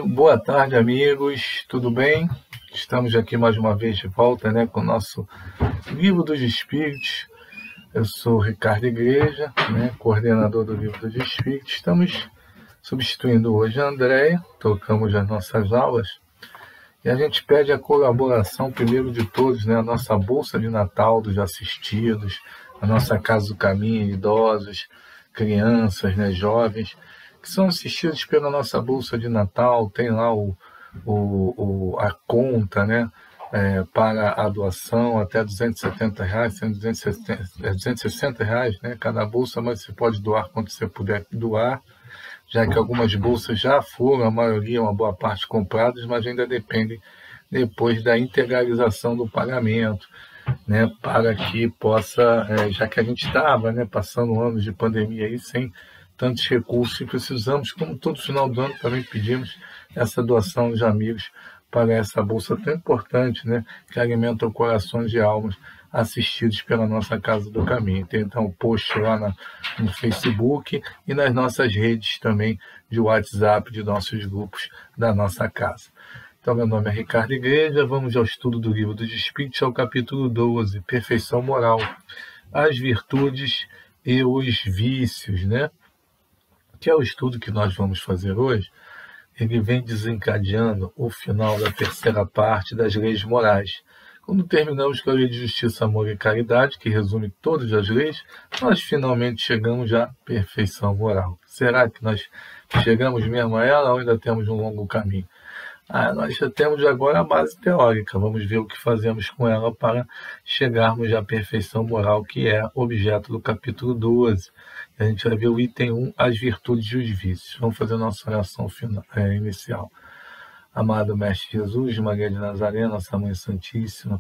Boa tarde, amigos, tudo bem? Estamos aqui mais uma vez de volta, com o nosso Livro dos Espíritos. Eu sou Ricardo Igreja, coordenador do Livro dos Espíritos. Estamos substituindo hoje a Andréia, tocamos as nossas aulas e a gente pede a colaboração, primeiro de todos, a nossa Bolsa de Natal dos assistidos, a nossa Casa do Caminho, idosos, crianças, jovens, que são assistidos pela nossa Bolsa de Natal. Tem lá a conta, para a doação, até R$270, sendo R$260, cada bolsa, mas você pode doar quanto você puder doar, já que algumas bolsas já foram, a maioria, uma boa parte, compradas, mas ainda dependem depois da integralização do pagamento, para que possa, já que a gente estava passando anos de pandemia aí, sem tantos recursos, e precisamos, como todo final do ano, também pedimos essa doação dos amigos para essa bolsa tão importante, que alimenta corações e almas assistidos pela nossa Casa do Caminho. Tem então um post lá no Facebook e nas nossas redes também de WhatsApp, de nossos grupos da nossa casa. Então, meu nome é Ricardo Igreja, vamos ao estudo do Livro dos Espíritos, ao capítulo 12, Perfeição Moral, as virtudes e os vícios, que é o estudo que nós vamos fazer hoje. Ele vem desencadeando o final da terceira parte das leis morais. Quando terminamos com a lei de justiça, amor e caridade, que resume todas as leis, nós finalmente chegamos à perfeição moral. Será que nós chegamos mesmo a ela ou ainda temos um longo caminho? Nós já temos agora a base teórica, vamos ver o que fazemos com ela para chegarmos à perfeição moral, que é objeto do capítulo 12. A gente vai ver o item 1, as virtudes e os vícios. Vamos fazer a nossa oração inicial. Amado Mestre Jesus, Maria de Nazaré, nossa Mãe Santíssima,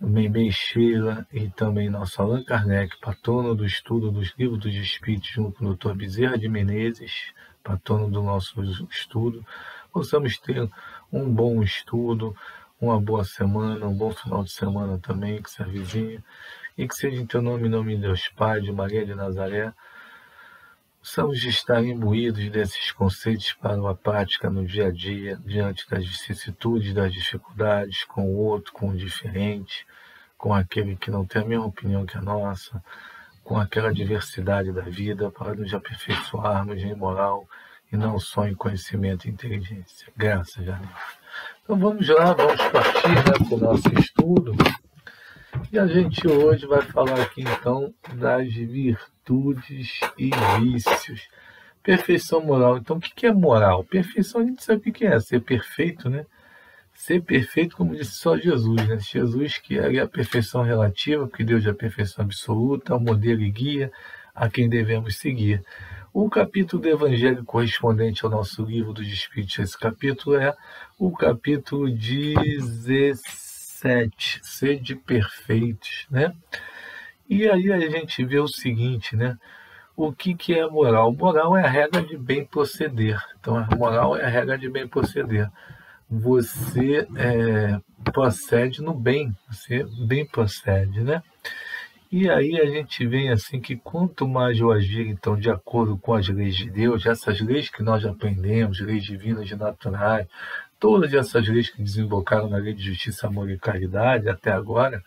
Membei Sheila e também nosso Allan Kardec, patrono do estudo dos livros dos Espíritos, junto com o Dr. Bezerra de Menezes, patrono do nosso estudo, possamos ter um bom estudo, uma boa semana, um bom final de semana também, que se avizinha, e que seja em teu nome, em nome de Deus Pai, de Maria de Nazaré, possamos estar imbuídos desses conceitos para a prática no dia a dia, diante das vicissitudes, das dificuldades, com o outro, com o diferente, com aquele que não tem a mesma opinião que a nossa, com aquela diversidade da vida, para nos aperfeiçoarmos em moral e não só em conhecimento e inteligência. Graças a Deus. Então vamos lá, vamos partir para o nosso estudo. E a gente hoje vai falar aqui então das virtudes e vícios. Perfeição moral. Então o que é moral? Perfeição a gente sabe o que é, ser perfeito, Ser perfeito, como disse só Jesus, Jesus que é a perfeição relativa, porque Deus é a perfeição absoluta, o modelo e guia a quem devemos seguir. O capítulo do Evangelho correspondente ao nosso Livro dos Espíritos, esse capítulo é o capítulo 17, Sede Perfeitos, E aí a gente vê o seguinte, O que é moral? Moral é a regra de bem proceder. Então, a moral é a regra de bem proceder. Você procede no bem, você bem procede, E aí a gente vê assim que quanto mais eu agir, então, de acordo com as leis de Deus, essas leis que nós aprendemos, leis divinas e naturais, todas essas leis que desembocaram na lei de justiça, amor e caridade até agora,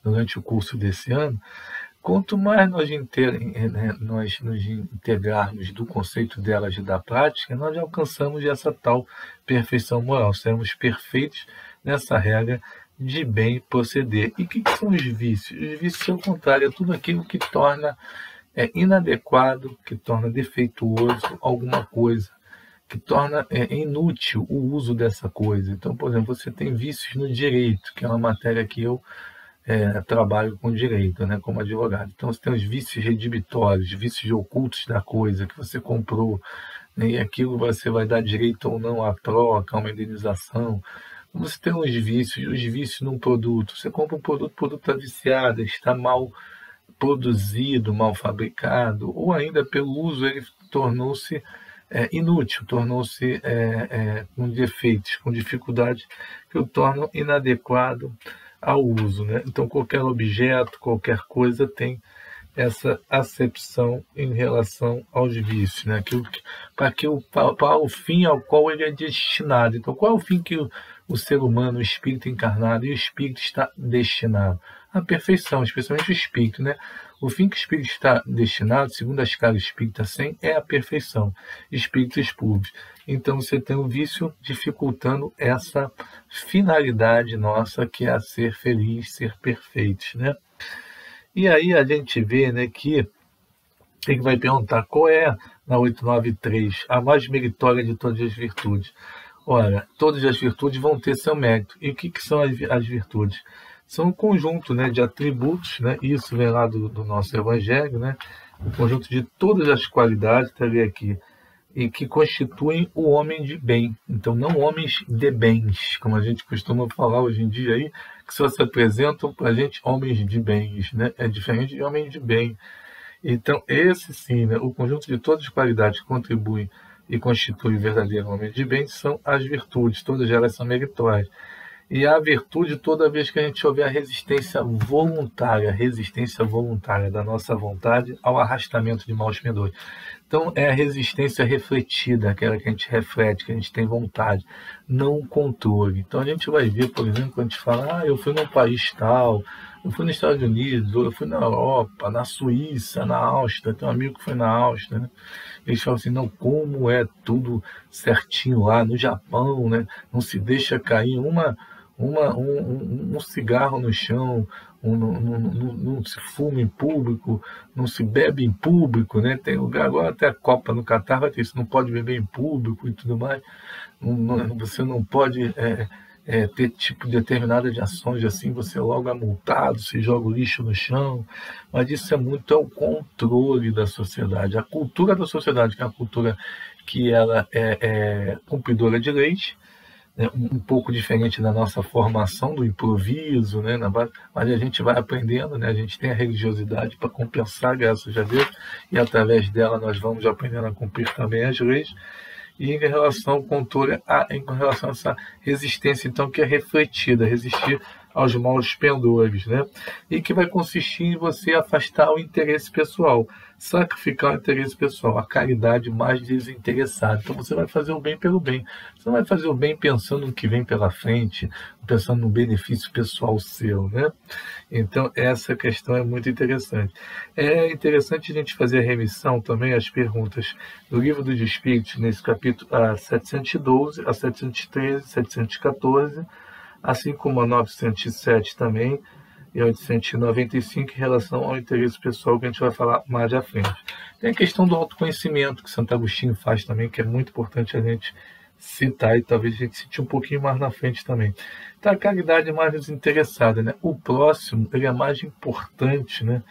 durante o curso desse ano, quanto mais nós nos integrarmos do conceito delas e da prática, nós alcançamos essa tal perfeição moral, seremos perfeitos nessa regra de bem proceder. E o que são os vícios? Os vícios são o contrário, é tudo aquilo que torna inadequado, que torna defeituoso alguma coisa, que torna inútil o uso dessa coisa. Então, por exemplo, você tem vícios no direito, que é uma matéria que eu trabalho com direito, como advogado. Então, você tem os vícios redibitórios, vícios ocultos da coisa que você comprou, e aquilo você vai dar direito ou não à troca, a uma indenização. Você tem os vícios num produto. Você compra um produto, o produto está viciado, está mal produzido, mal fabricado, ou ainda pelo uso ele tornou-se inútil, tornou-se com defeitos, com dificuldades que o tornam inadequado ao uso. Então, qualquer objeto, qualquer coisa tem essa acepção em relação aos vícios, né? Para o fim ao qual ele é destinado. Então, qual é o fim que o ser humano, o espírito encarnado e o espírito está destinado? A perfeição, especialmente o espírito, né? O fim que o espírito está destinado, segundo a escala espírita 100, é a perfeição, espíritos puros. Então, você tem o vício dificultando essa finalidade nossa, que é a ser feliz, ser perfeitos, né? E aí a gente vê, né, que ele vai perguntar qual é, na 893, a mais meritória de todas as virtudes. Ora, todas as virtudes vão ter seu mérito. E o que são as virtudes? São um conjunto, né, de atributos, né, isso vem lá do nosso Evangelho, né, um conjunto de todas as qualidades, está ali aqui, e que constituem o homem de bem. Então, não homens de bens, como a gente costuma falar hoje em dia aí, que só se apresentam para a gente homens de bens, né? É diferente de homens de bem. Então, esse sim, né, o conjunto de todas as qualidades que contribuem e constituem o verdadeiro homem de bem são as virtudes, todas elas são meritórias. E a virtude, toda vez que a gente houver a resistência voluntária da nossa vontade ao arrastamento de maus pendores. Então, é a resistência refletida, aquela que a gente reflete, que a gente tem vontade, não o controle. Então, a gente vai ver, por exemplo, quando a gente fala, eu fui num país tal, eu fui nos Estados Unidos, ou eu fui na Europa, na Suíça, na Áustria, tem um amigo que foi na Áustria, né? Eles falam assim, não, como é tudo certinho lá no Japão, né? Não se deixa cair um cigarro no chão, não se fuma em público, não se bebe em público, né? Tem lugar agora, até a Copa no Catar vai ter isso, não pode beber em público e tudo mais, você não pode ter tipo determinadas de ações assim, você logo é multado, se joga o lixo no chão, mas isso é muito o controle da sociedade, a cultura da sociedade, que é a cultura que ela é cumpridora de leis, um pouco diferente da nossa formação, do improviso, né, mas a gente vai aprendendo, né, a gente tem a religiosidade para compensar, graças a Deus, e através dela nós vamos aprendendo a cumprir também as leis, e em relação ao controle, em relação a essa resistência, então, que é refletida, resistir aos maus pendores, né? E que vai consistir em você afastar o interesse pessoal, sacrificar o interesse pessoal, a caridade mais desinteressada. Então você vai fazer o bem pelo bem. Você não vai fazer o bem pensando no que vem pela frente, pensando no benefício pessoal seu, né? Então essa questão é muito interessante. É interessante a gente fazer a remissão também às perguntas do Livro dos Espíritos, nesse capítulo a 712, a 713, 714, assim como a 907 também, e a 895 em relação ao interesse pessoal, que a gente vai falar mais à frente. Tem a questão do autoconhecimento, que Santo Agostinho faz também, que é muito importante a gente citar, e talvez a gente cite um pouquinho mais na frente também. Então, a caridade mais desinteressada, né? O próximo, ele é mais importante, né,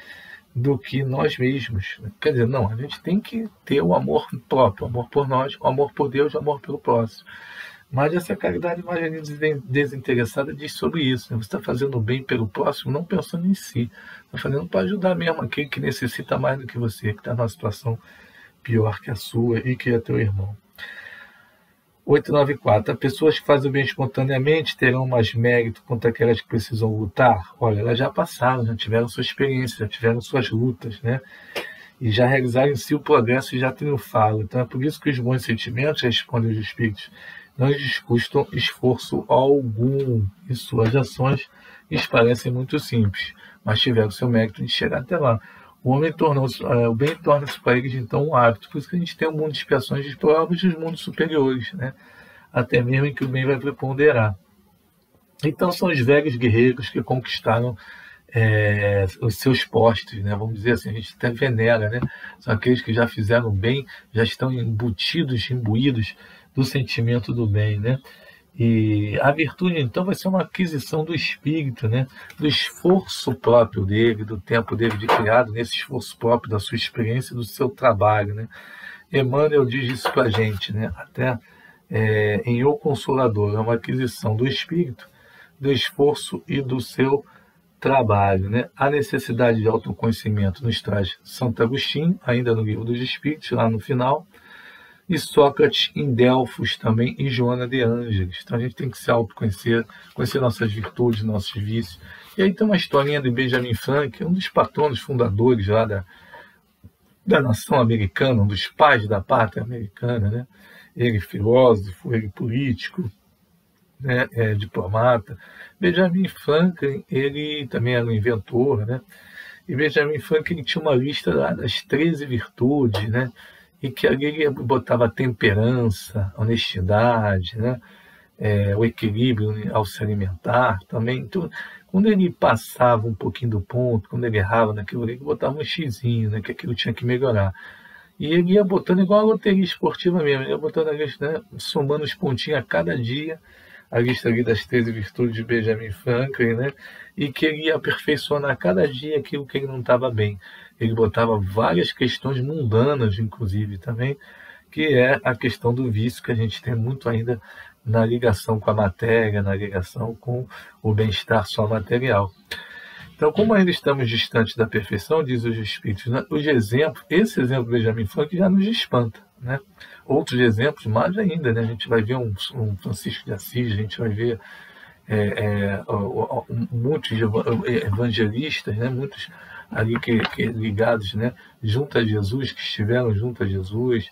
do que nós mesmos. Quer dizer, não, a gente tem que ter o amor próprio, o amor por nós, o amor por Deus, o amor pelo próximo. Mas essa caridade mais desinteressada diz sobre isso, né? Você está fazendo o bem pelo próximo, não pensando em si. Está fazendo para ajudar mesmo aquele que necessita mais do que você, que está numa situação pior que a sua e que é teu irmão. 894. As pessoas que fazem o bem espontaneamente terão mais mérito quanto aquelas que precisam lutar? Olha, elas já passaram, já tiveram sua experiência, já tiveram suas lutas, né? E já realizaram em si o progresso e já triunfaram. Então é por isso que os bons sentimentos, respondem os espíritos, não lhes custam esforço algum, e suas ações lhes parecem muito simples, mas tiveram seu mérito de chegar até lá. O bem torna-se para eles, então, um hábito. Por isso que a gente tem um mundo de expiações de provas e os mundos superiores, né? Até mesmo em que o bem vai preponderar. Então, são os velhos guerreiros que conquistaram os seus postos, né? Vamos dizer assim, a gente até venera, né? São aqueles que já fizeram bem, já estão imbuídos do sentimento do bem, né? E a virtude, então, vai ser uma aquisição do espírito, né? Do esforço próprio dele, do tempo dele de criado, nesse esforço próprio da sua experiência, do seu trabalho, né? Emmanuel diz isso para a gente, né? Até em O Consolador, é uma aquisição do espírito, do esforço e do seu trabalho, né? A necessidade de autoconhecimento nos traz Santo Agostinho, ainda no Livro dos Espíritos, lá no final, e Sócrates em Delfos também, e Joana de Ângeles. Então a gente tem que se autoconhecer, conhecer nossas virtudes, nossos vícios. E aí tem uma historinha de Benjamin Franklin, um dos patronos fundadores lá da nação americana, um dos pais da pátria americana, né? Ele filósofo, ele político, né? Diplomata. Benjamin Franklin, ele também era um inventor, né? E Benjamin Franklin tinha uma lista lá das 13 virtudes, né? E que ali ele botava temperança, honestidade, né? O equilíbrio ao se alimentar também. Então, quando ele passava um pouquinho do ponto, quando ele errava naquilo ali, ele botava um xizinho, né? Que aquilo tinha que melhorar. E ele ia botando igual a loteria esportiva mesmo, ele ia botando a lista, né? Somando os pontinhos a cada dia, a lista ali das 13 virtudes de Benjamin Franklin, né? E que ele ia aperfeiçoando a cada dia aquilo que ele não estava bem. Ele botava várias questões mundanas, inclusive, também, que é a questão do vício, que a gente tem muito ainda na ligação com a matéria, na ligação com o bem-estar só material. Então, como ainda estamos distantes da perfeição, diz os Espíritos, né? Esse exemplo do Benjamin Franklin já nos espanta, né? Outros exemplos, mais ainda, né? A gente vai ver um Francisco de Assis, a gente vai ver muitos evangelistas, né? Muitos ali que ligados, né? Junto a Jesus, que estiveram junto a Jesus.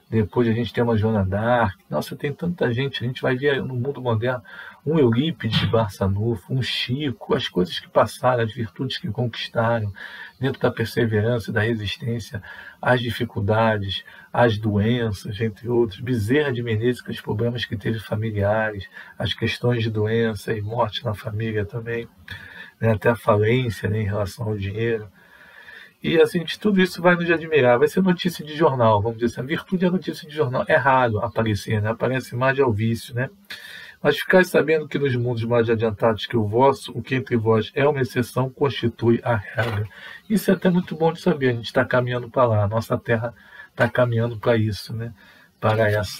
Depois a gente tem uma Joana d'Arc. Nossa, tem tanta gente. A gente vai ver no mundo moderno um Eurípides de Barçanufo, um Chico, as coisas que passaram, as virtudes que conquistaram, dentro da perseverança, da resistência às dificuldades, às doenças, entre outros. Bezerra de Menezes, com os problemas que teve familiares, as questões de doença e morte na família também, né? Até a falência, né, em relação ao dinheiro. E assim, tudo isso vai nos admirar. Vai ser notícia de jornal, vamos dizer assim. A virtude é notícia de jornal. É raro aparecer, né? Aparece mais ao vício, né? Mas ficar sabendo que nos mundos mais adiantados que o vosso, o que entre vós é uma exceção, constitui a regra. Isso é até muito bom de saber. A gente está caminhando para lá. A nossa Terra está caminhando para isso, né? Para essa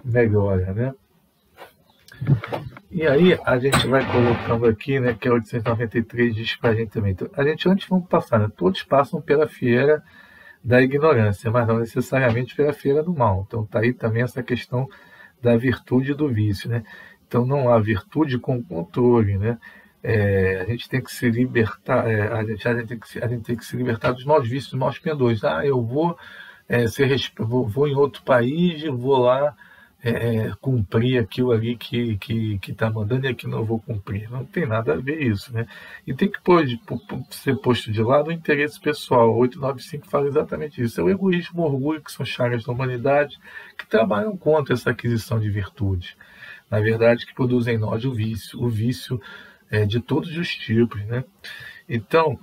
melhora, né? E aí a gente vai colocando aqui, né, que é 893 diz para a gente também. Então, a gente antes vamos passar, né? Todos passam pela feira da ignorância, mas não necessariamente pela feira do mal. Então está aí também essa questão da virtude e do vício, né? Então não há virtude com controle, né? A gente tem que se libertar, a gente tem que se libertar dos maus vícios, dos maus pendores. Eu vou vou em outro país e vou lá cumprir aquilo ali que está mandando e aqui não vou cumprir. Não tem nada a ver isso, né? E tem que ser posto de lado o interesse pessoal. O 895 fala exatamente isso. É o egoísmo, o orgulho, que são chagas da humanidade, que trabalham contra essa aquisição de virtudes. Na verdade, que produzem em nós o vício de todos os tipos, né? Então,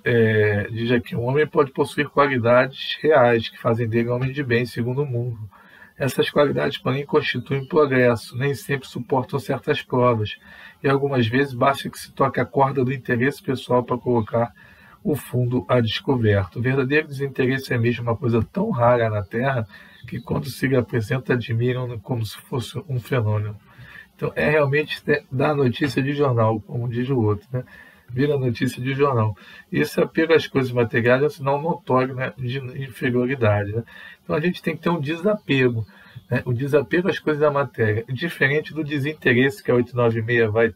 diz aqui, um homem pode possuir qualidades reais que fazem dele um homem de bem, segundo o mundo. Essas qualidades, porém, constituem progresso, nem sempre suportam certas provas, e algumas vezes basta que se toque a corda do interesse pessoal para colocar o fundo a descoberto. O verdadeiro desinteresse é mesmo uma coisa tão rara na Terra que, quando se lhe apresenta, admiram como se fosse um fenômeno. Então, realmente dar notícia de jornal, como diz o outro, né? Vira notícia de jornal. Esse apego às coisas materiais é um sinal notório, né, de inferioridade, né? Então a gente tem que ter um desapego, né? O desapego às coisas da matéria, diferente do desinteresse que a 896 vai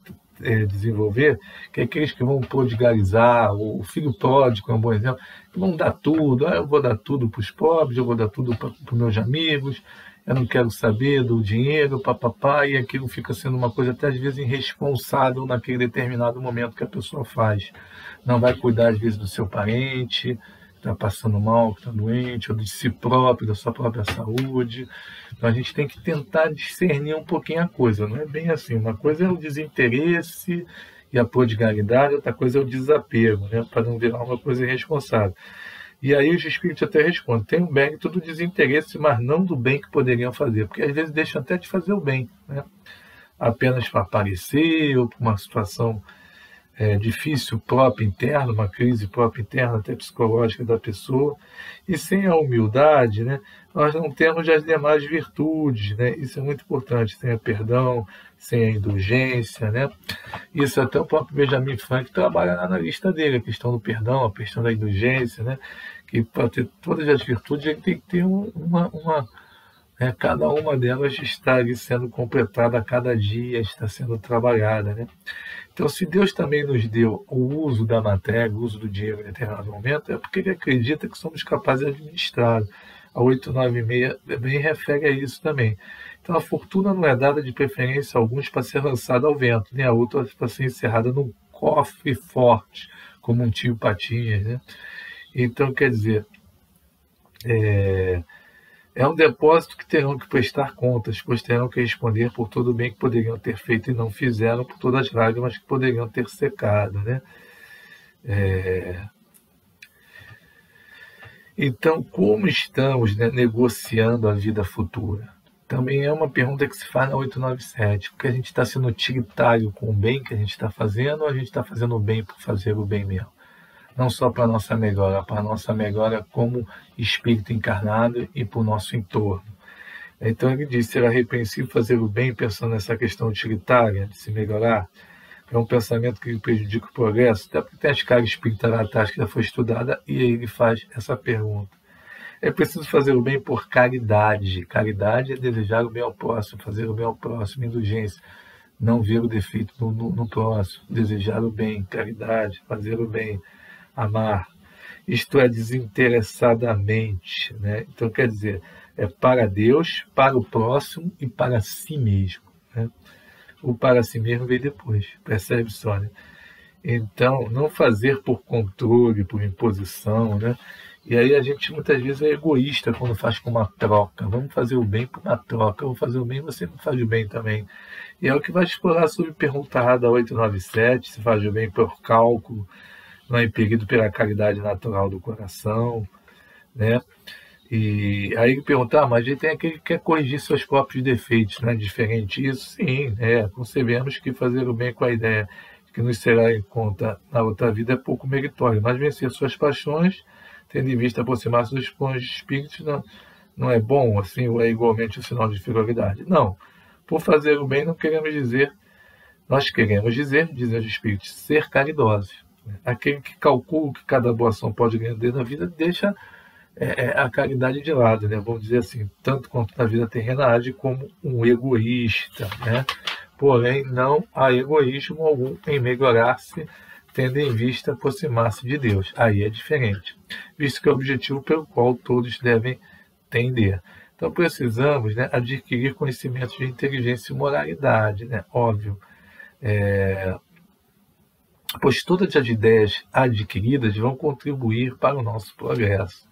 desenvolver, que é aqueles que vão prodigalizar, o filho pródigo é um bom exemplo, que vão dar tudo. Eu vou dar tudo para os pobres, eu vou dar tudo para os meus amigos, eu não quero saber do dinheiro, papapá, e aquilo fica sendo uma coisa até às vezes irresponsável naquele determinado momento que a pessoa faz. Não vai cuidar às vezes do seu parente, que está passando mal, que está doente, ou de si próprio, da sua própria saúde. Então a gente tem que tentar discernir um pouquinho a coisa, não é bem assim. Uma coisa é o desinteresse e a prodigalidade, outra coisa é o desapego, né? Para não virar uma coisa irresponsável. E aí os espíritos até respondem, tem o mérito do desinteresse, mas não do bem que poderiam fazer, porque às vezes deixam até de fazer o bem, né? Apenas para aparecer, ou por uma situação difícil própria interna, uma crise própria interna, até psicológica da pessoa, e sem a humildade, né, nós não temos as demais virtudes, né? Isso é muito importante, sem o perdão, sem a indulgência, né? Isso até o próprio Benjamin Franklin trabalha lá na lista dele, a questão do perdão, a questão da indulgência, né? que para ter todas as virtudes ele tem que ter cada uma delas está ali sendo completada a cada dia, está sendo trabalhada, né? Então, se Deus também nos deu o uso da matéria, o uso do dinheiro em determinado momento, é porque Ele acredita que somos capazes de administrar. A 896 bem refere a isso também. Então, a fortuna não é dada de preferência a alguns para ser lançada ao vento, nem a outros para ser encerrada num cofre forte, como um tio Patinhas, né? Então, quer dizer, é um depósito que terão que prestar contas, pois terão que responder por todo o bem que poderiam ter feito e não fizeram, por todas as lágrimas que poderiam ter secado, né? Então, como estamos, né, negociando a vida futura? Também é uma pergunta que se faz na 897, porque a gente está sendo utilitário com o bem que a gente está fazendo, ou a gente está fazendo o bem por fazer o bem mesmo? Não só para a nossa melhora, para a nossa melhora como espírito encarnado e para o nosso entorno. Então ele diz, será repreensível fazer o bem pensando nessa questão utilitária, de se melhorar? É um pensamento que prejudica o progresso, até porque tem a escala espírita natal que já foi estudada, e aí ele faz essa pergunta. É preciso fazer o bem por caridade. Caridade é desejar o bem ao próximo, fazer o bem ao próximo, indulgência. Não ver o defeito no próximo, desejar o bem, caridade, fazer o bem, amar. Isto é desinteressadamente, né? Então, quer dizer, é para Deus, para o próximo e para si mesmo, né? O para si mesmo vem depois, percebe só, né? Então, não fazer por controle, por imposição, né? E aí a gente muitas vezes é egoísta quando faz com uma troca. Vamos fazer o bem por uma troca. Eu vou fazer o bem, você não faz o bem também. E é o que vai explorar sobre pergunta errada 897, se faz o bem por cálculo, não é impedido pela caridade natural do coração, né? E aí ele pergunta, mas ele tem aquele que quer corrigir seus próprios defeitos, não é diferente isso? Sim, concebemos que fazer o bem com a ideia que nos será em conta na outra vida é pouco meritório, mas vencer suas paixões, tendo em vista aproximar-se dos bons espíritos, não é bom, assim, ou é igualmente um sinal de inferioridade. Não, por fazer o bem não queremos dizer, nós queremos dizer, dizem os espíritos, ser caridosos. Aquele que calcula que cada boa ação pode ganhar na vida, deixa a caridade de lado, né? Vamos dizer assim, tanto quanto na vida terrena age como um egoísta, né? Porém, não há egoísmo algum em melhorar-se, tendo em vista aproximar-se de Deus. Aí é diferente, visto que é o objetivo pelo qual todos devem tender. Então, precisamos, né, adquirir conhecimentos de inteligência e moralidade, né? Óbvio. Pois todas as ideias adquiridas vão contribuir para o nosso progresso.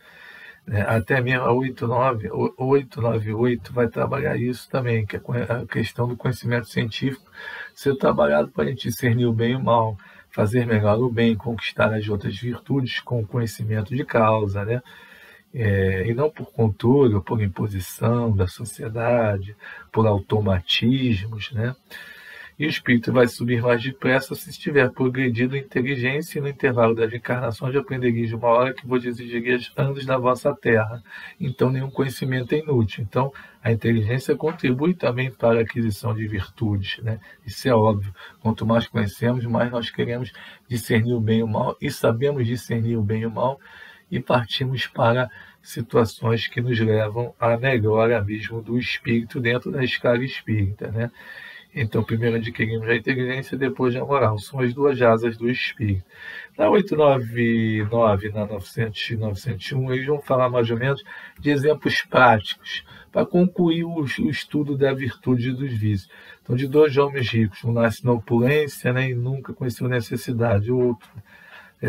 Até mesmo a 898 vai trabalhar isso também, que é a questão do conhecimento científico ser trabalhado para a gente discernir o bem e o mal, fazer melhor o bem, conquistar as outras virtudes com o conhecimento de causa, né? E não por controle ou por imposição da sociedade, por automatismos, né? E o espírito vai subir mais depressa se estiver progredido em inteligência, e no intervalo das encarnações aprendereis de uma hora que vos exigiria anos da vossa terra. Então, nenhum conhecimento é inútil. Então, a inteligência contribui também para a aquisição de virtudes, né? Isso é óbvio. Quanto mais conhecemos, mais nós queremos discernir o bem e o mal, e sabemos discernir o bem e o mal, e partimos para situações que nos levam à melhora mesmo do espírito dentro da escala espírita, né? Então, primeiro adquirimos a inteligência, depois a moral. São as duas asas do espírito. Na 899, na 900 e 901, eles vão falar mais ou menos de exemplos práticos para concluir o estudo da virtude e dos vícios. Então, de dois homens ricos, um nasce na opulência, né, e nunca conheceu necessidade, o outro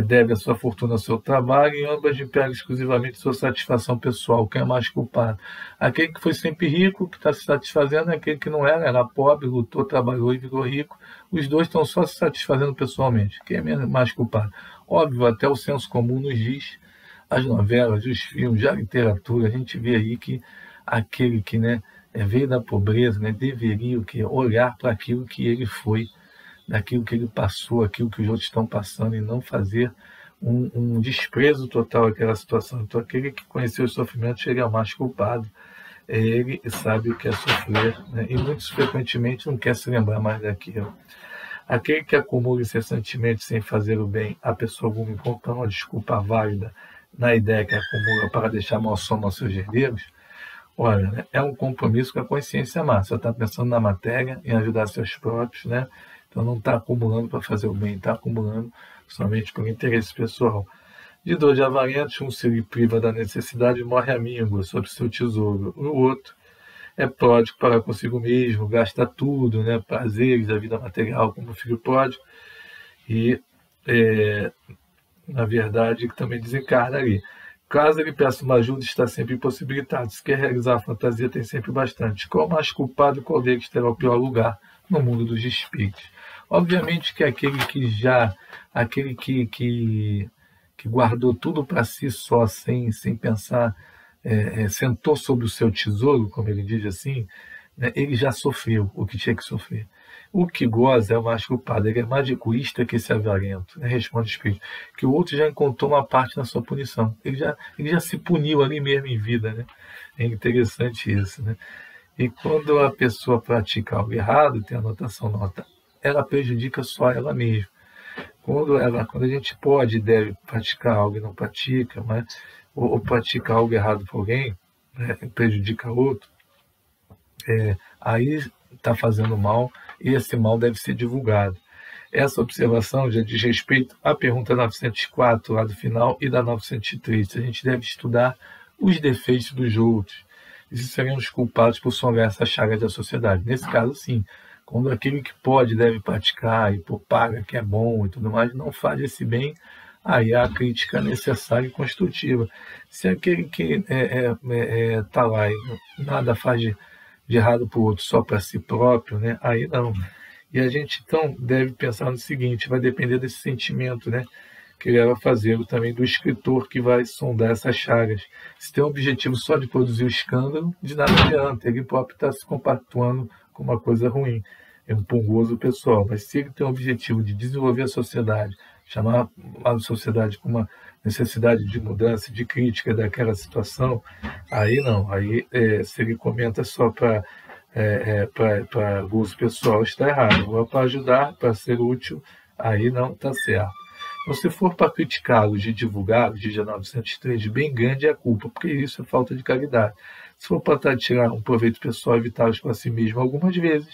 deve a sua fortuna ao seu trabalho, e ambas impegam exclusivamente sua satisfação pessoal. Quem é mais culpado? Aquele que foi sempre rico, que está se satisfazendo, é aquele que não era pobre, lutou, trabalhou e virou rico. Os dois estão só se satisfazendo pessoalmente. Quem é mais culpado? Óbvio, até o senso comum nos diz, as novelas, os filmes, a literatura, a gente vê aí que aquele que, né, veio da pobreza, né, deveria olhar para aquilo que ele foi, daquilo que ele passou, aquilo que os outros estão passando, e não fazer um desprezo total àquela situação. Então, aquele que conheceu o sofrimento chega mais culpado. Ele sabe o que é sofrer, né? E muito frequentemente não quer se lembrar mais daquilo. Aquele que acumula incessantemente sem fazer o bem, a pessoa alguma encontra uma desculpa válida na ideia que acumula para deixar mal soma aos seus herdeiros, olha, né, é um compromisso com a consciência má. Você está pensando na matéria, em ajudar seus próprios, né? Então não está acumulando para fazer o bem, está acumulando somente por interesse pessoal. De dor de avarentos, um se lhe priva da necessidade e morre amigo sobre seu tesouro. O outro é pródigo para consigo mesmo, gasta tudo, né? Prazeres da vida material, como o filho pródigo, e, na verdade, também desencarna ali. Caso ele peça uma ajuda, está sempre impossibilitado. Se quer realizar a fantasia, tem sempre bastante. Qual o mais culpado e qual deles terá o pior lugar no mundo dos espíritos? Obviamente que aquele que guardou tudo para si só, sem pensar, sentou sobre o seu tesouro, como ele diz assim, né, ele já sofreu o que tinha que sofrer. O que goza é o mais culpado, ele é mais egoísta que esse avarento, né, responde o Espírito, que o outro já encontrou uma parte na sua punição, ele já se puniu ali mesmo em vida, né? É interessante isso, né? E quando a pessoa pratica algo errado, tem a anotação nota, ela prejudica só ela mesma. Quando a gente pode e deve praticar algo e não pratica, mas, ou pratica algo errado para alguém, né, prejudica outro, aí está fazendo mal e esse mal deve ser divulgado. Essa observação já diz respeito à pergunta 904, lá do final, e da 903. A gente deve estudar os defeitos dos outros. Esses seriam os culpados por songar essa chaga da sociedade. Nesse caso, sim, quando aquele que pode deve praticar e paga que é bom e tudo mais, não faz esse bem, aí há a crítica necessária e construtiva. Se aquele que está lá e nada faz de errado para o outro, só para si próprio, né? Aí não. E a gente, então, deve pensar no seguinte, vai depender desse sentimento, né, que ele vai fazer, também do escritor que vai sondar essas chagas. Se tem um objetivo só de produzir o escândalo, de nada adianta, ele próprio está se compactuando com uma coisa ruim, é um pungoso pessoal. Mas se ele tem o objetivo de desenvolver a sociedade, chamar a sociedade com uma necessidade de mudança, de crítica daquela situação, aí não. Aí, se ele comenta só para uso pessoal, está errado. Agora, para ajudar, para ser útil, aí não está certo. Então, se for para criticá-los, de divulgar, diz a 903, bem grande é a culpa, porque isso é falta de caridade. Se for para tirar um proveito pessoal e evitá-los para si mesmo, algumas vezes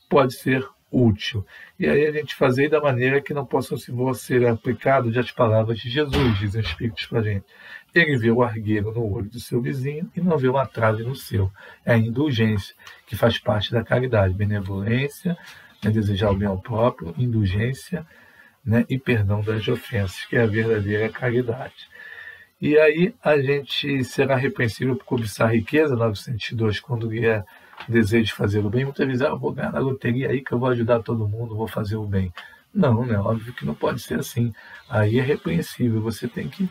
pode ser útil. E aí a gente fazer da maneira que não possam ser aplicadas as palavras de Jesus, dizem os Espíritos para a gente. Ele vê o argueiro no olho do seu vizinho e não vê uma trave no seu. É a indulgência, que faz parte da caridade. Benevolência, né, desejar o bem ao próprio, indulgência, né, e perdão das ofensas, que é a verdadeira caridade. E aí a gente será repreensível por cobiçar a riqueza, 902, quando é desejo de fazer o bem. Muitas vezes, eu vou ganhar na loteria aí que eu vou ajudar todo mundo, vou fazer o bem. Não, né? Óbvio que não pode ser assim. Aí é repreensível. Você tem que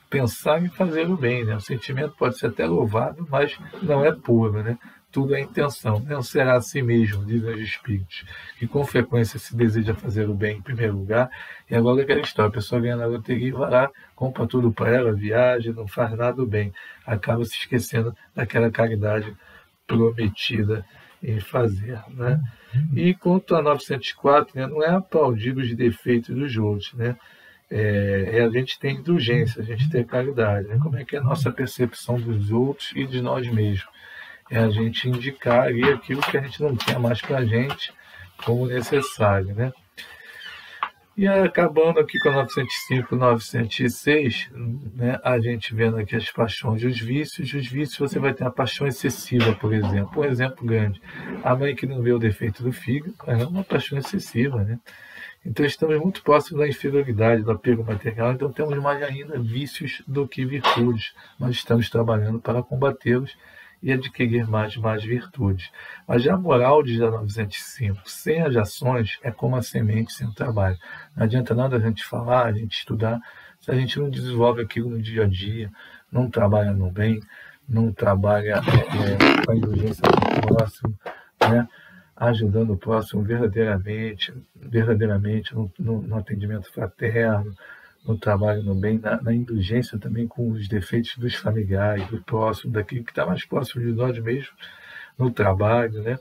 pensar em fazer o bem, né? O sentimento pode ser até louvado, mas não é puro, né? Tudo é intenção. Não será assim mesmo, dizem os espíritos, que com frequência se deseja fazer o bem em primeiro lugar, e agora aquela história, a pessoa ganha na loteria e vai lá, compra tudo para ela, viaja, não faz nada do bem, acaba se esquecendo daquela caridade prometida em fazer, né? E quanto a 904, né, não é aplaudir os defeitos dos outros, né? A gente tem indulgência, a gente tem caridade, né? Como é que é a nossa percepção dos outros e de nós mesmos? É a gente indicar ali aquilo que a gente não quer mais para a gente como necessário, né? E acabando aqui com a 905, 906, né, a gente vendo aqui as paixões e os vícios. Os vícios, você vai ter a paixão excessiva, por exemplo. Um exemplo grande. A mãe que não vê o defeito do filho é uma paixão excessiva, né? Então, estamos muito próximos da inferioridade, do apego material. Então, temos mais ainda vícios do que virtudes. Mas estamos trabalhando para combatê-los e adquirir mais virtudes. Mas já a moral de 905, sem as ações, é como a semente sem o trabalho. Não adianta nada a gente falar, a gente estudar, se a gente não desenvolve aquilo no dia a dia, não trabalha no bem, não trabalha com a indulgência do próximo, né? Ajudando o próximo verdadeiramente no atendimento fraterno, no trabalho no bem, na indulgência também com os defeitos dos familiares, do próximo, daquilo que está mais próximo de nós mesmos, no trabalho, né?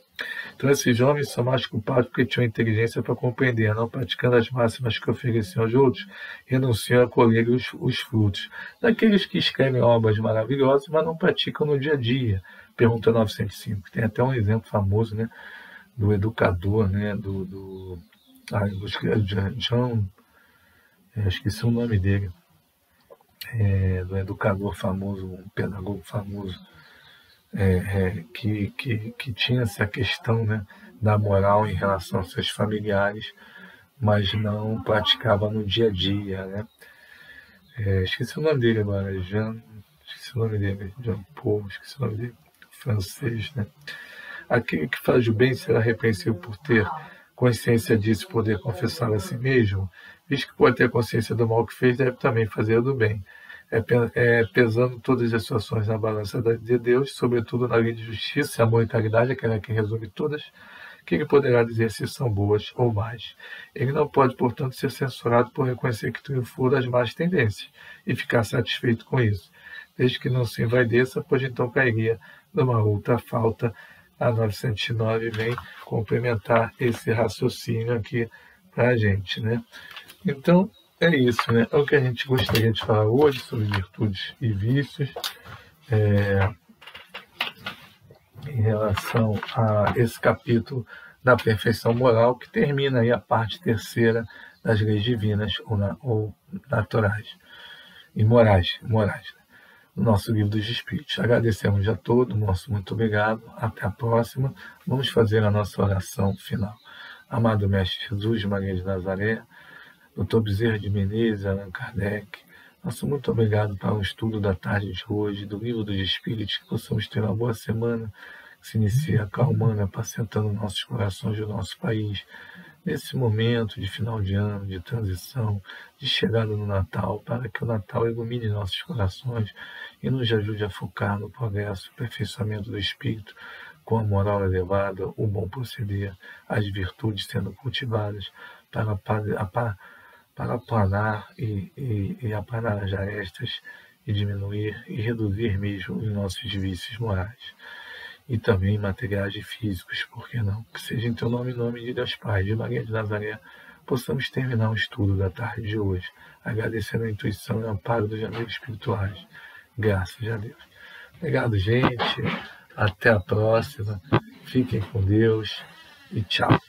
Então esses jovens são mais culpados porque tinham inteligência para compreender, não praticando as máximas que ofereciam aos outros, renunciam a colher os frutos. Daqueles que escrevem obras maravilhosas, mas não praticam no dia a dia. Pergunta 905. Tem até um exemplo famoso, né, do educador, né, John, esqueci o nome dele, do educador famoso, um pedagogo famoso, que tinha essa questão, né, da moral em relação aos seus familiares, mas não praticava no dia a dia, né? Esqueci o nome dele agora, esqueci o nome dele, Jean Paul, esqueci o nome dele, francês, né? Aquele que faz o bem será repreensivo por ter consciência disso e poder confessar a si mesmo, visto que pode ter consciência do mal que fez, deve também fazer do bem. Pesando todas as suas ações na balança de Deus, sobretudo na lei de justiça, amor e caridade, aquela que resume todas, que ele poderá dizer se são boas ou más. Ele não pode, portanto, ser censurado por reconhecer que triunfou das más tendências e ficar satisfeito com isso, desde que não se envaideça, pois então cairia numa outra falta. A 909 vem complementar esse raciocínio aqui para a gente, né? Então, é isso, né? É o que a gente gostaria de falar hoje sobre virtudes e vícios, em relação a esse capítulo da perfeição moral, que termina aí a parte terceira das leis divinas ou naturais e morais, no nosso livro dos Espíritos. Agradecemos a todos, nosso muito obrigado, até a próxima. Vamos fazer a nossa oração final. Amado Mestre Jesus, Maria de Nazaré, Dr. Bezerra de Menezes, Allan Kardec, nosso muito obrigado para o estudo da tarde de hoje, do Livro dos Espíritos, que possamos ter uma boa semana, que se inicia acalmando, apacentando nossos corações do nosso país, nesse momento de final de ano, de transição, de chegada no Natal, para que o Natal ilumine nossos corações e nos ajude a focar no progresso, aperfeiçoamento do espírito, com a moral elevada, o bom proceder, as virtudes sendo cultivadas, para aplanar e apanar as arestas e diminuir e reduzir mesmo os nossos vícios morais. E também materiais e físicos, por que não? Que seja em teu nome, em nome de Deus Pai, de Maria de Nazaré, possamos terminar o estudo da tarde de hoje, agradecendo a intuição e o amparo dos amigos espirituais. Graças a Deus. Obrigado, gente. Até a próxima. Fiquem com Deus e tchau.